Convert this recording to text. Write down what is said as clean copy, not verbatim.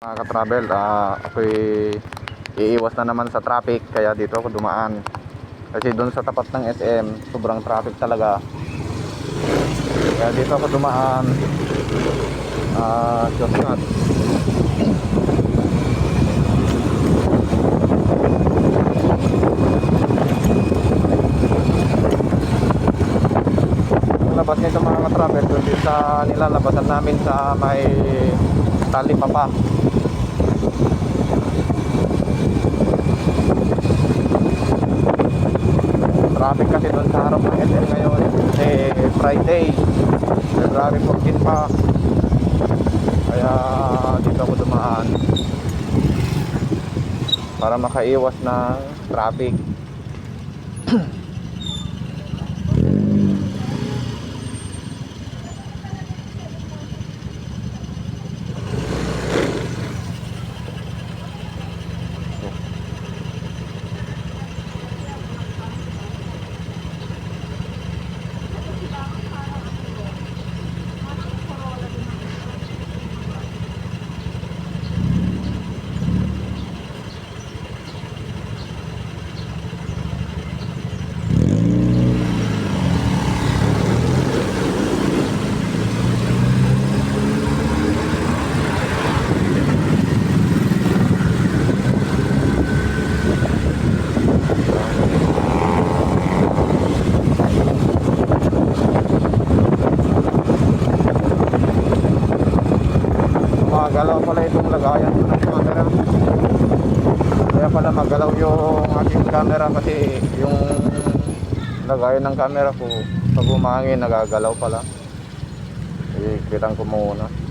Mga ka-travel, ako'y iiwas na naman sa traffic, kaya dito ako dumaan. Kasi doon sa tapat ng SM, sobrang traffic talaga. Kaya dito ako dumaan. Shortcut. Yung labas nito mga ka-travel, doon din sa nilalabasan namin sa may Talipapa. Traffic kasi doon sa harap ng SM ngayon. Friday, February 14 pa. Kaya dito ako dumaan para makaiwas ng traffic. Magalaw pala itong lagayan ko ng camera. Kaya pala magalaw yung aking camera kasi yung lagayan ng camera ko pag umangin nagagalaw pala. Kitang ko muna.